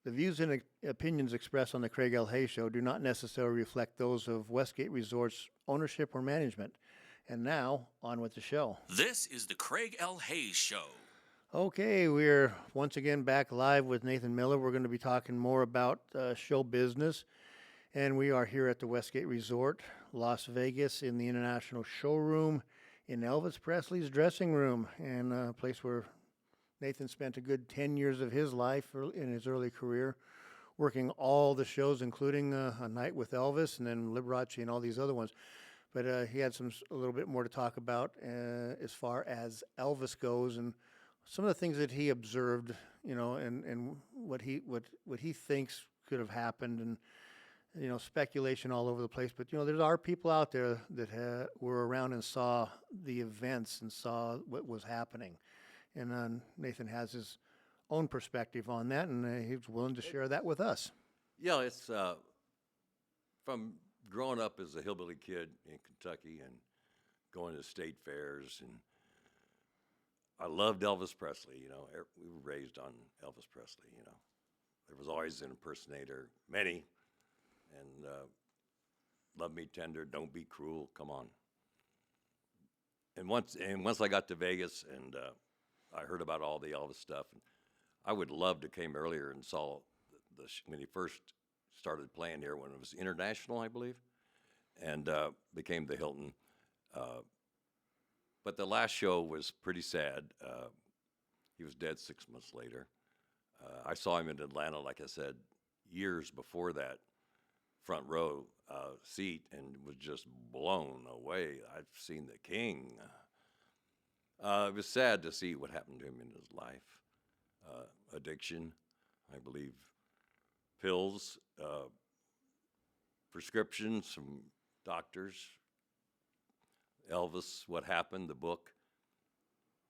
The views and opinions expressed on the Craig L. Hayes Show do not necessarily reflect those of Westgate Resort's ownership or management. And now, on with the show. This is the Craig L. Hayes Show. Okay, we're once again back live with Nathan Miller. We're going to be talking more about show business. And we are here at the Westgate Resort, Las Vegas, in the International Showroom, in Elvis Presley's dressing room, and a place where Nathan spent a good 10 years of his life in his early career, working all the shows, including A Night with Elvis and then Liberace and all these other ones. But he had a little bit more to talk about as far as Elvis goes, and some of the things that he observed, and what he thinks could have happened, and speculation all over the place. But there are people out there that were around and saw the events and saw what was happening, and Nathan has his own perspective on that, and he's willing to share that with us. Yeah, it's from growing up as a hillbilly kid in Kentucky and going to state fairs, and I loved Elvis Presley. We were raised on Elvis Presley. There was always an impersonator, many, and Love Me Tender, Don't Be Cruel, come on. And once I got to Vegas and I heard about all the Elvis stuff, and I would love to came earlier and saw when he first started playing here when it was international, I believe, and became the Hilton. But the last show was pretty sad. He was dead 6 months later. I saw him in Atlanta, like I said, years before that, front row seat, and was just blown away. I've seen the King. It was sad to see what happened to him in his life. Addiction, I believe, pills, prescriptions from doctors. Elvis, What Happened, the book,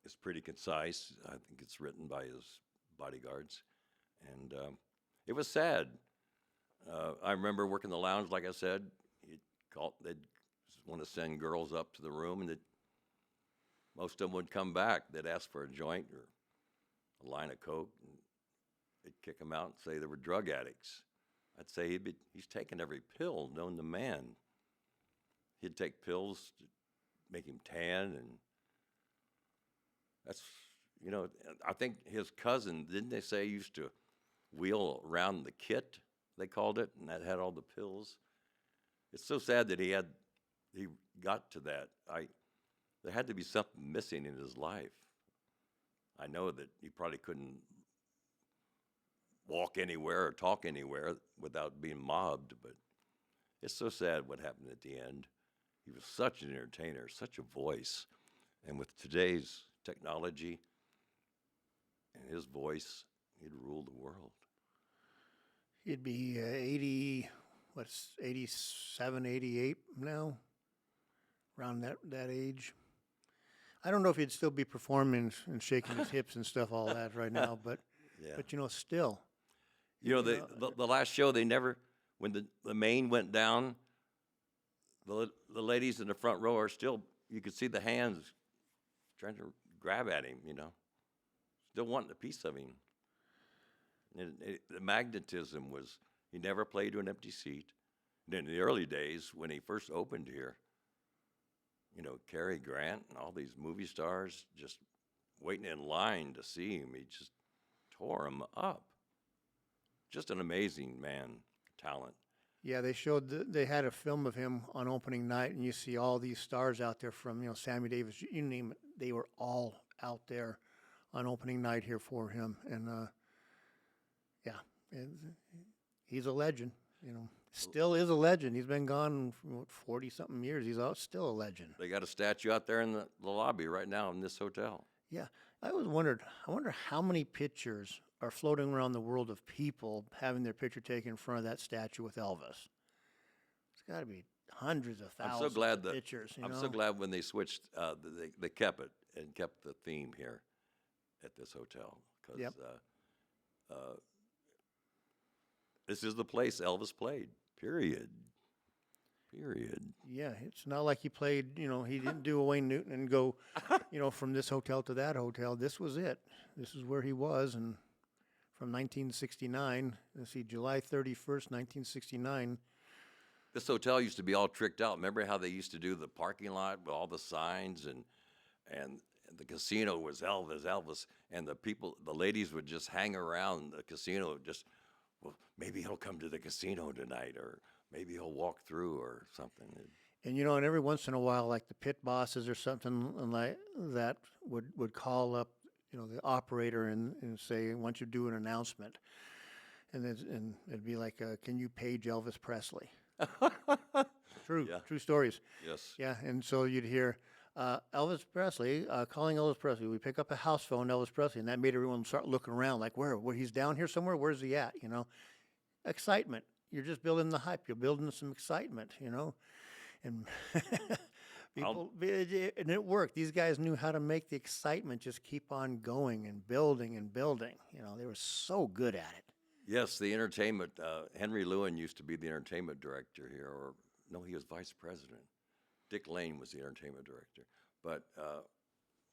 is pretty concise. I think it's written by his bodyguards. And it was sad. I remember working the lounge, like I said. They'd want to send girls up to the room, and most of them would come back. They'd ask for a joint or a line of coke, and they'd kick them out and say they were drug addicts. I'd say he's taken every pill known to man. He'd take pills to make him tan, and that's, I think his cousin, didn't they say, used to wheel around the kit, they called it, and that had all the pills. It's so sad that he got to that. There had to be something missing in his life. I know that he probably couldn't walk anywhere or talk anywhere without being mobbed, but it's so sad what happened at the end. He was such an entertainer, such a voice, and with today's technology and his voice, he'd rule the world. He'd be 87, 88 now, around that age. I don't know if he'd still be performing and shaking his hips and stuff, all that right now, but Yeah. but still. The last show, they never, when the main went down, the ladies in the front row are still, you could see the hands trying to grab at him, still wanting a piece of him. And the magnetism was, he never played to an empty seat. And in the early days, when he first opened here, Cary Grant and all these movie stars just waiting in line to see him. He just tore him up. Just an amazing man, talent. Yeah, they had a film of him on opening night, and you see all these stars out there from, Sammy Davis, you name it. They were all out there on opening night here for him. And, he's a legend, Still is a legend. He's been gone for 40-something years. He's still a legend. They got a statue out there in the lobby right now in this hotel. Yeah, I wonder how many pictures are floating around the world of people having their picture taken in front of that statue with Elvis. It's got to be hundreds of thousands of pictures. I'm so glad when they switched, they kept it and kept the theme here at this hotel. Because this is the place Elvis played, period. Yeah, it's not like he played, he didn't do a Wayne Newton and go, from this hotel to that hotel. This was it. This is where he was, and from 1969. Let's see, July 31st, 1969. This hotel used to be all tricked out. Remember how they used to do the parking lot with all the signs and the casino was Elvis, and the ladies would just hang around the casino, just, well, maybe he'll come to the casino tonight, or maybe he'll walk through or something. And and every once in a while, like the pit bosses or something like that would call up, the operator and say, "Why don't you do an announcement?" And it'd be like, "Can you page Elvis Presley?" True stories. Yes. Yeah, and so you'd hear Elvis Presley calling Elvis Presley. We pick up a house phone, Elvis Presley, and that made everyone start looking around, like, where he's down here somewhere. Where's he at? Excitement. You're just building the hype. You're building some excitement. And and it worked. These guys knew how to make the excitement just keep on going and building and building. They were so good at it. Yes, the entertainment. Henry Lewin used to be the entertainment director here, or no, he was vice president. Dick Lane was the entertainment director, but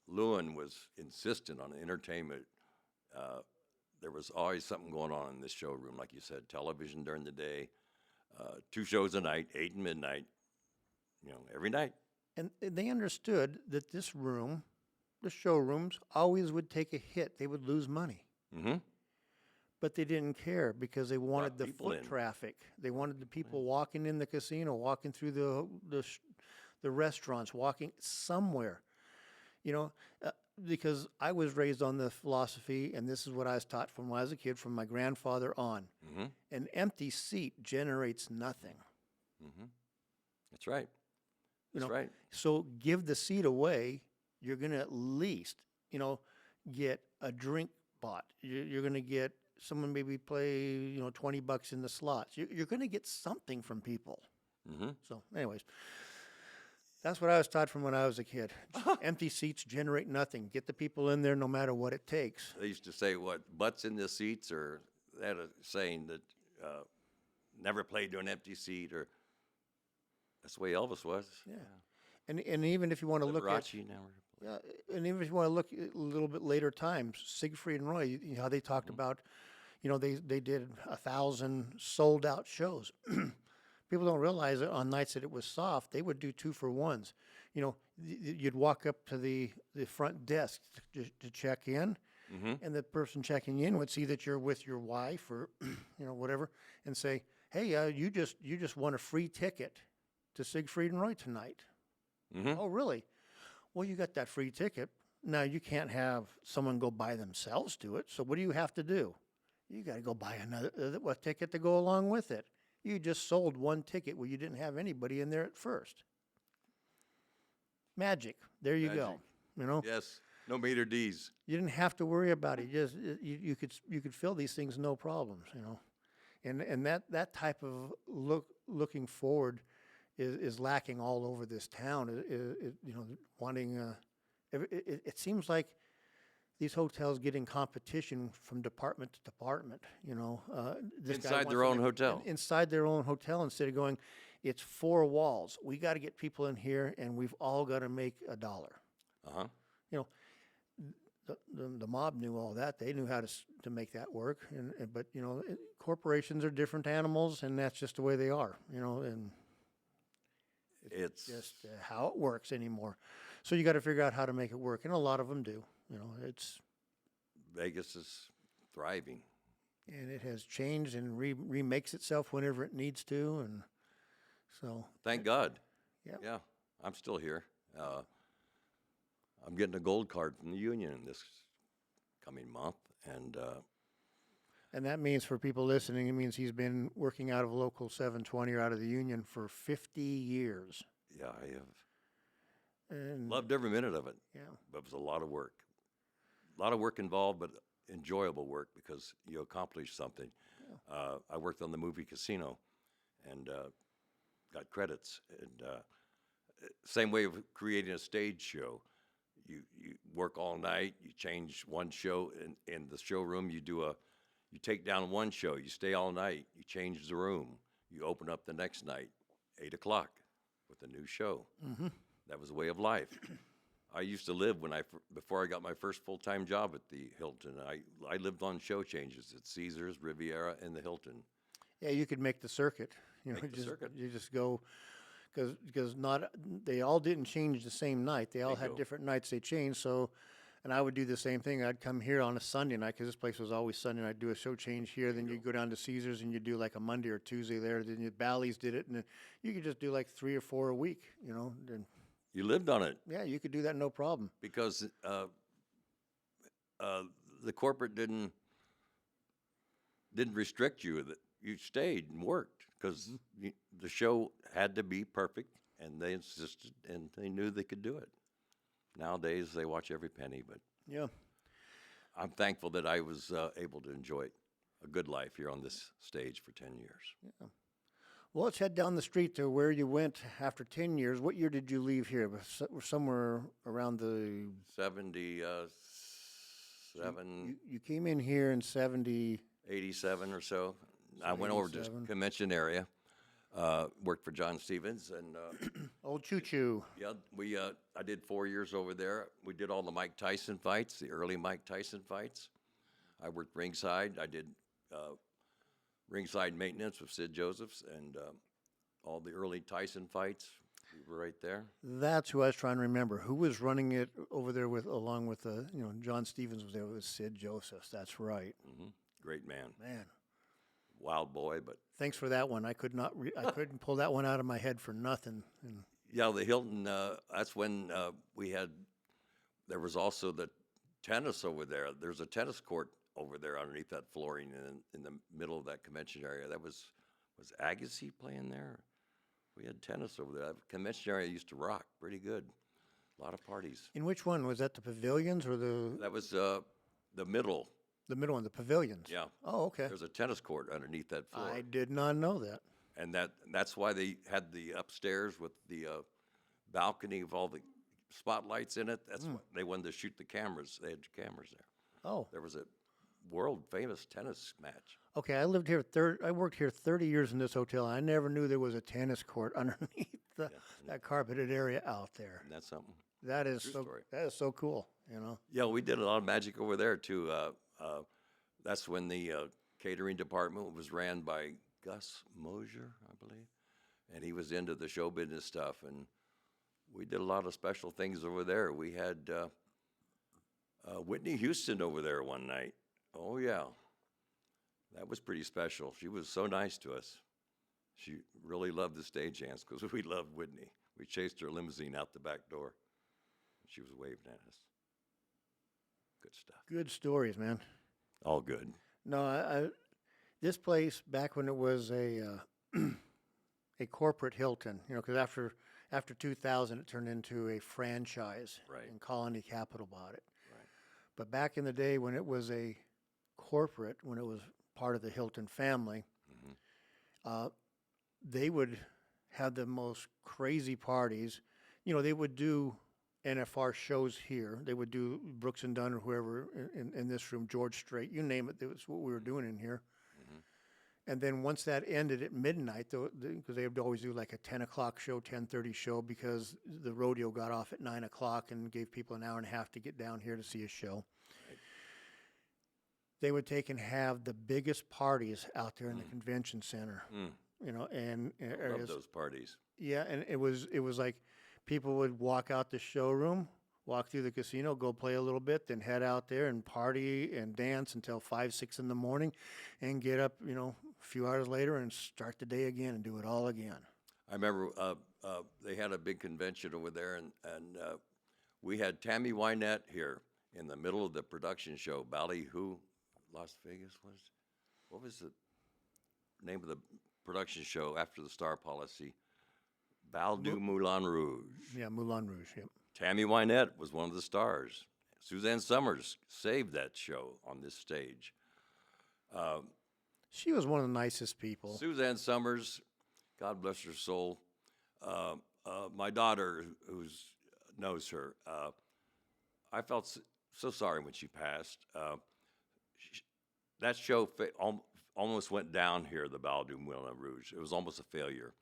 Lewin was insistent on entertainment. There was always something going on in this showroom, like you said, television during the day, 2 shows a night, 8 and midnight, every night. And they understood that the showrooms, always would take a hit. They would lose money. Mm-hmm. But they didn't care because they wanted the people foot in. traffic. They wanted the people walking in the casino, walking through the restaurants, walking somewhere. Because I was raised on the philosophy, and this is what I was taught from when I was a kid, from my grandfather on. Mm-hmm. An empty seat generates nothing. Mm-hmm. That's right. That's right. So give the seat away. You're going to at least, get a drink bought. You're going to get someone maybe play, $20 in the slots. You're going to get something from people. Mm-hmm. So, anyways, that's what I was taught from when I was a kid. Empty seats generate nothing. Get the people in there no matter what it takes. They used to say, what, butts in the seats, or they had a saying that never played to an empty seat, or that's the way Elvis was. Yeah. And even if you want to look at, Liberace never played. yeah, and even if you want to look at a little bit later times, Siegfried and Roy, how they talked about, they did 1,000 sold out shows. People don't realize that on nights that it was soft, they would do 2-for-1s. You'd walk up to the front desk to check in, Mm-hmm. and the person checking in would see that you're with your wife or whatever, and say, "Hey, you just won a free ticket to Siegfried and Roy tonight." Mm-hmm. Oh, really? Well, you got that free ticket. Now you can't have someone go by themselves to it. So what do you have to do? You got to go buy another ticket to go along with it. You just sold one ticket where you didn't have anybody in there at first. Magic. There you go. Yes. No meter D's. You didn't have to worry about it. You could fill these things no problems. And that type of looking forward is lacking all over this town. Wanting. It seems like these hotels get in competition from department to department. This guy Inside wants their to own make- hotel. Inside their own hotel, instead of going, it's 4 walls. We got to get people in here, and we've all got to make $1. Uh-huh. The mob knew all that. They knew how to make that work. But corporations are different animals, and that's just the way they are. And It's just how it works anymore. So you got to figure out how to make it work, and a lot of them do. It's Vegas is thriving. and it has changed and remakes itself whenever it needs to, and so Thank God. yeah. Yeah, I'm still here. I'm getting a gold card from the union this coming month, and And that means, for people listening, it means he's been working out of Local 720 or out of the union for 50 years. yeah, I have And loved every minute of it. yeah, But it was a lot of work. A lot of work involved, but enjoyable work because you accomplish something. I worked on the movie Casino and got credits. And same way of creating a stage show. You work all night. You change one show in the showroom. You take down one show. You stay all night. You change the room. You open up the next night, 8 o'clock, with a new show. Mm-hmm. That was a way of life. I used to live before I got my first full-time job at the Hilton. I lived on show changes at Caesars, Riviera, and the Hilton. Yeah, you could make the circuit. Make the circuit. You just go, because not they all didn't change the same night. They all had Bingo. different nights they changed. So, and I would do the same thing. I'd come here on a Sunday night because this place was always Sunday. I'd do a show change here. Then you'd go down to Caesars and you'd do like a Monday or Tuesday there. Then your Bally's did it, and then you could just do like 3 or 4 a week. And You lived on it yeah, you could do that no problem. because the corporate didn't restrict you. That you stayed and worked because the show had to be perfect, and they insisted, and they knew they could do it. Nowadays, they watch every penny, but Yeah. I'm thankful that I was able to enjoy a good life here on this stage for 10 years. Well, let's head down the street to where you went after 10 years. What year did you leave here? It was somewhere around the 77, you came in here in 70. 87 or so. I went over to 87. the convention area, worked for John Stevens, and Old Choo Choo. yeah, I did 4 years over there. We did all the Mike Tyson fights, the early Mike Tyson fights. I worked ringside. I did ringside maintenance with Sid Josephs and all the early Tyson fights. We were right there. That's who I was trying to remember. Who was running it over there along with John Stevens was there with Sid Josephs. That's right. Great man, Man, wild boy, but thanks for that one. I couldn't pull that one out of my head for nothing. And yeah, the Hilton. That's when there was also the tennis over there. There's a tennis court over there underneath that flooring in the middle of that convention area. That was Agassi playing there? We had tennis over there. That convention area used to rock pretty good. A lot of parties. in which one was that? The pavilions or the That was the middle. middle one? The pavilions. Yeah. Oh, okay. There's a tennis court underneath that floor. I did not know that. And that's why they had the upstairs with the balcony of all the spotlights in it. That's why they wanted to shoot the cameras. They had cameras there. Oh, There was a world famous tennis match. okay. I worked here 30 years in this hotel. I never knew there was a tennis court underneath that carpeted area out there. And that's something. That is True so. story. That is so cool. Yeah, we did a lot of magic over there too. That's when the catering department was ran by Gus Mosier, I believe, and he was into the show business stuff. And we did a lot of special things over there. We had Whitney Houston over there one night. Oh yeah, that was pretty special. She was so nice to us. She really loved the stagehands because we loved Whitney. We chased her limousine out the back door. She was waving at us. Good stuff. Good stories, man. All good. No, this place back when it was a corporate Hilton, because after 2000 it turned into a franchise, Right. and Colony Capital bought it. Right. But back in the day when it was a corporate, when it was part of the Hilton family, they would have the most crazy parties. They would do NFR shows here. They would do Brooks and Dunn or whoever in this room, George Strait, you name it. That was what we were doing in here. And then once that ended at midnight, because they would always do like a 10 o'clock show, 10:30 show, because the rodeo got off at 9 o'clock and gave people an hour and a half to get down here to see a show. They would take and have the biggest parties out there in the convention center, and I love areas. those parties. Yeah, and it was like people would walk out the showroom, walk through the casino, go play a little bit, then head out there and party and dance until 5, 6 in the morning, and get up, a few hours later and start the day again and do it all again. I remember they had a big convention over there, and we had Tammy Wynette here in the middle of the production show. Ballyhoo, Las Vegas what was the name of the production show after the Star Policy? Bal du Moulin Rouge. Yeah, Moulin Rouge, yep. Tammy Wynette was one of the stars. Suzanne Summers saved that show on this stage. She was one of the nicest people. Suzanne Summers, God bless her soul. My daughter, who knows her, I felt so sorry when she passed. That show almost went down here, the Bal du Moulin Rouge. It was almost a failure.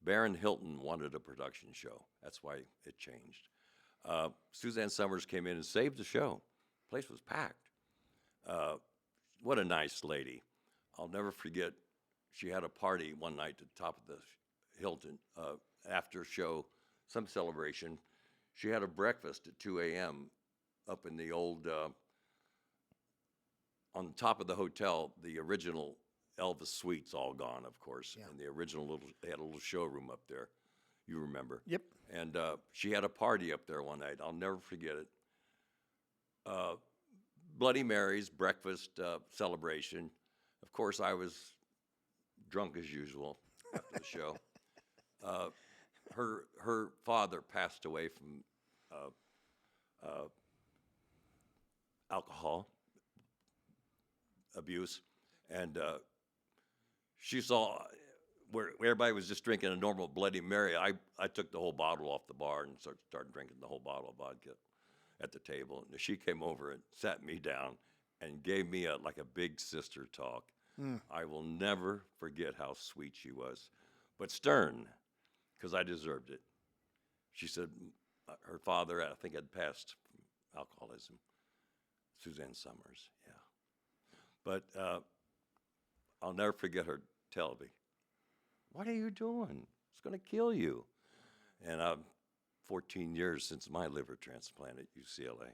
Baron Hilton wanted a production show. That's why it changed. Suzanne Summers came in and saved the show. Place was packed. What a nice lady. I'll never forget, she had a party one night at the top of the Hilton after show, some celebration. She had a breakfast at 2 a.m. up in the old, on the top of the hotel, the original Elvis Suites, all gone, of course. Yeah. And the original they had a little showroom up there. You remember. Yep. And she had a party up there one night. I'll never forget it. Bloody Mary's breakfast celebration. Of course, I was drunk as usual after the show. Her father passed away from alcohol abuse, and she saw where everybody was just drinking a normal Bloody Mary. I took the whole bottle off the bar and started drinking the whole bottle of vodka at the table. And she came over and sat me down and gave me like a big sister talk. I will never forget how sweet she was, but stern, because I deserved it. She said her father, I think, had passed from alcoholism. Suzanne Summers, yeah. But I'll never forget her telling me, "What are you doing? It's going to kill you." And 14 years since my liver transplant at UCLA.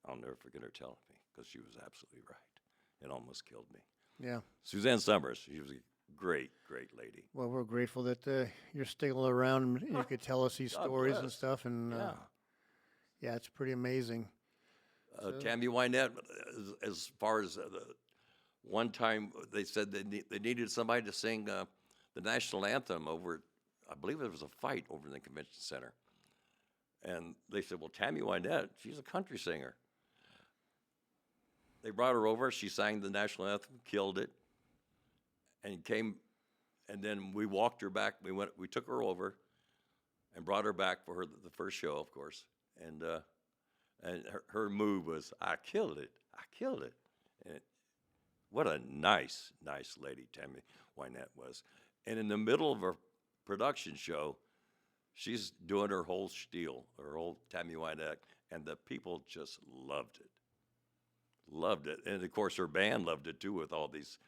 I'll never forget her telling me, because she was absolutely right. It almost killed me. Yeah. Suzanne Summers, she was a great, great lady. Well, we're grateful that you're still around and you could tell us these God stories and bless. stuff. And Yeah. yeah, it's pretty amazing. Tammy Wynette, as far as one time they said they needed somebody to sing the national anthem over, I believe there was a fight over in the convention center. And they said, well, Tammy Wynette, she's a country singer. They brought her over. She sang the national anthem, killed it, and came. And then we walked her back. We took her over, and brought her back for the first show, of course. And her move was, "I killed it. I killed it." And what a nice, nice lady Tammy Wynette was. And in the middle of her production show, she's doing her whole spiel, her whole Tammy Wynette, and the people just loved it. Loved it. And of course, her band loved it too, with all these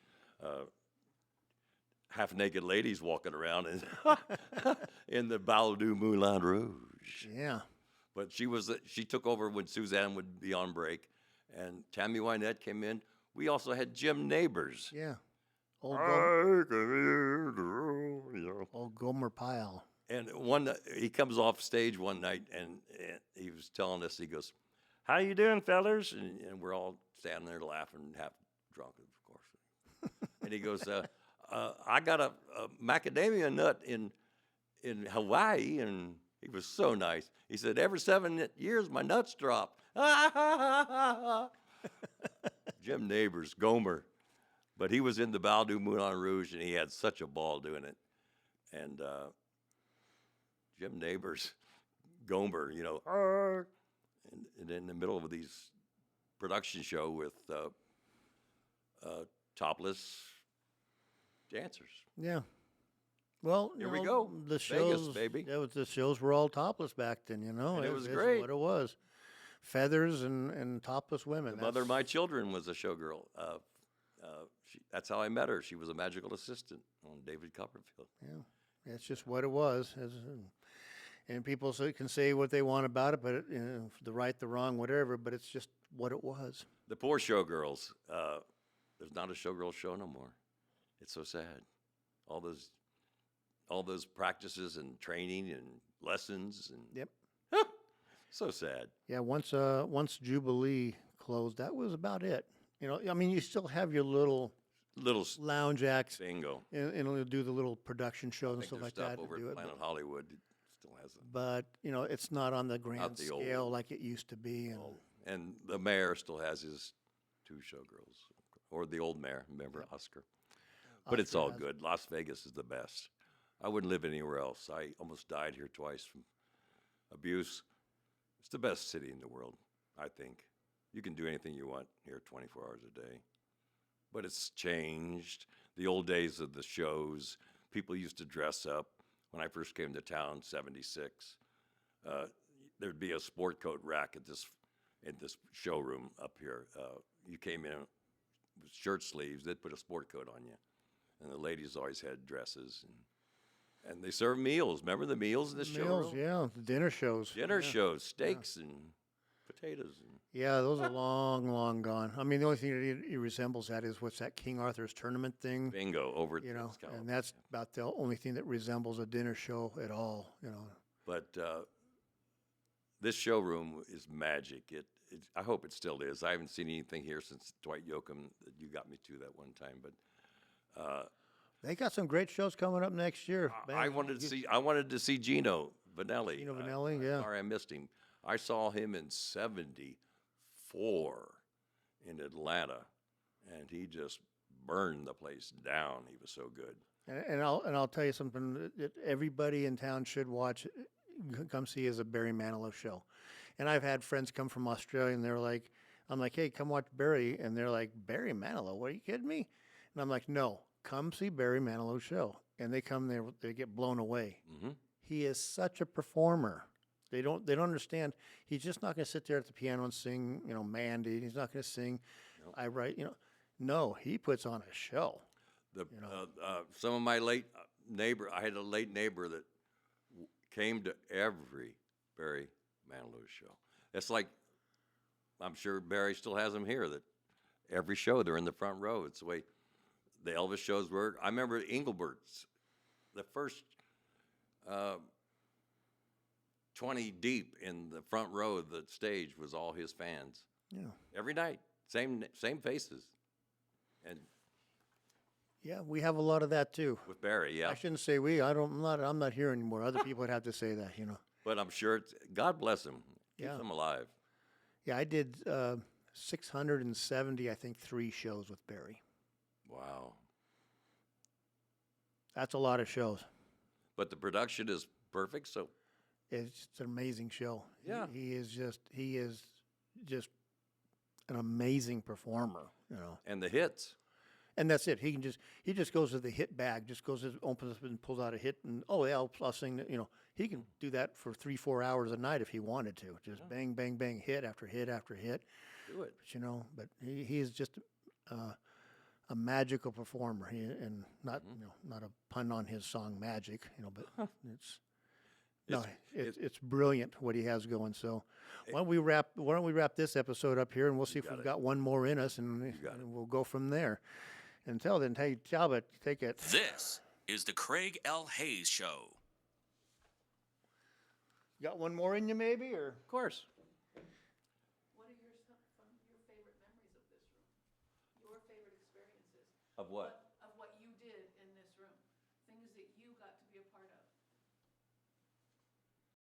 half-naked ladies walking around in the Bal du Moulin Rouge. Yeah. But she took over when Suzanne would be on break, and Tammy Wynette came in. We also had Jim Neighbors. Yeah. Old, I can hear the road, you know. old Gomer Pyle. And he comes off stage one night, and he was telling us, he goes, "How you doing, fellers?" And we're all standing there laughing, half drunk, of course. And he goes, "I got a macadamia nut in Hawaii," and he was so nice. He said, "Every 7 years, my nuts drop." Jim Neighbors, Gomer. But he was in the Bal du Moulin Rouge, and he had such a ball doing it. And Jim Neighbors, Gomer, you know, and in the middle of these production show with topless dancers. Yeah. Well, Here we go. The Vegas, shows, baby. the shows were all topless back then. You know, And it was it's great. What it was, feathers and topless women. The mother of my children was a showgirl. That's how I met her. She was a magical assistant on David Copperfield. Yeah, it's just what it was. And people can say what they want about it, but the right, the wrong, whatever. But it's just what it was. The poor showgirls. There's not a showgirl show no more. It's so sad. All those practices and training and lessons and Yep. so sad. Yeah. Once Jubilee closed, that was about it. You know, I mean, you still have your little lounge acts Bingo. and do the little production shows I and think stuff there's like stuff that. over to do at it, Planet Hollywood. It still has it. but you know, it's not on the grand the old scale one. like it used to be. And And the mayor still has his 2 showgirls, or the old mayor. Remember Oscar? But it's Oscar all has- good. Las Vegas is the best. I wouldn't live anywhere else. I almost died here twice from abuse. It's the best city in the world, I think. You can do anything you want here 24 hours a day. But it's changed. The old days of the shows, people used to dress up. When I first came to town, 76, there'd be a sport coat rack at this showroom up here. You came in with shirt sleeves, they'd put a sport coat on you. And the ladies always had dresses, and they served meals. Remember the meals in the Meals, showroom? yeah, the dinner shows. Dinner yeah. shows, steaks and potatoes. And Yeah, those are long, long gone. I mean, the only thing that he resembles that is what's that King Arthur's tournament thing, bingo over at you know, Scallop. and that's about the only thing that resembles a dinner show at all, you know. But this showroom is magic. I hope it still is. I haven't seen anything here since Dwight Yoakam. You got me to that one time, but They got some great shows coming up next year. I wanted to see Gino Vanelli. Gino Vanelli, yeah. Sorry, I missed him. I saw him in '74 in Atlanta, and he just burned the place down. He was so good. And I'll tell you something that everybody in town should watch, come see is a Barry Manilow show. And I've had friends come from Australia, and I'm like, hey, come watch Barry, and they're like, Barry Manilow? What, are you kidding me? And I'm like, no, come see Barry Manilow's show. And they come there, they get blown away. Mm-hmm. He is such a performer. They don't understand. He's just not going to sit there at the piano and sing, you know, Mandy. He's not going to sing, Nope. I write, you know. No, he puts on a show. Some of my late neighbor, I had a late neighbor that came to every Barry Manilow show. It's like, I'm sure Barry still has them here, that every show they're in the front row. It's the way the Elvis shows were. I remember Engelbert's, the first 20 deep in the front row of the stage was all his fans. Yeah. Every night, same faces. And Yeah, we have a lot of that too. with Barry, yeah. I shouldn't say we. I'm not here anymore. Other people would have to say that, you know. But I'm sure God bless him. Keeps Yeah. him alive. Yeah, I did 670, I think, 3 shows with Barry. Wow. That's a lot of shows. But the production is perfect, so It's just an amazing show. Yeah. He is just an amazing performer, you know. and the hits. And that's it. He just goes to the hit bag, just goes to opens up and pulls out a hit, and oh yeah, I'll sing that. You know, he can do that for 3-4 hours a night if he wanted to. Just bang, bang, bang, hit after hit after hit. Do it. But you know, he is just a magical performer. And not not a pun on his song Magic. You know, but it's brilliant what he has going. So why don't we wrap this episode up here, and we'll see if we've got one more in us, and we'll go from there. Until then, hey, Talbot, take it. This is the Craig L. Hayes Show. Got one more in you, maybe, or Of course. What are your favorite memories of this room? Your favorite experiences? Of what?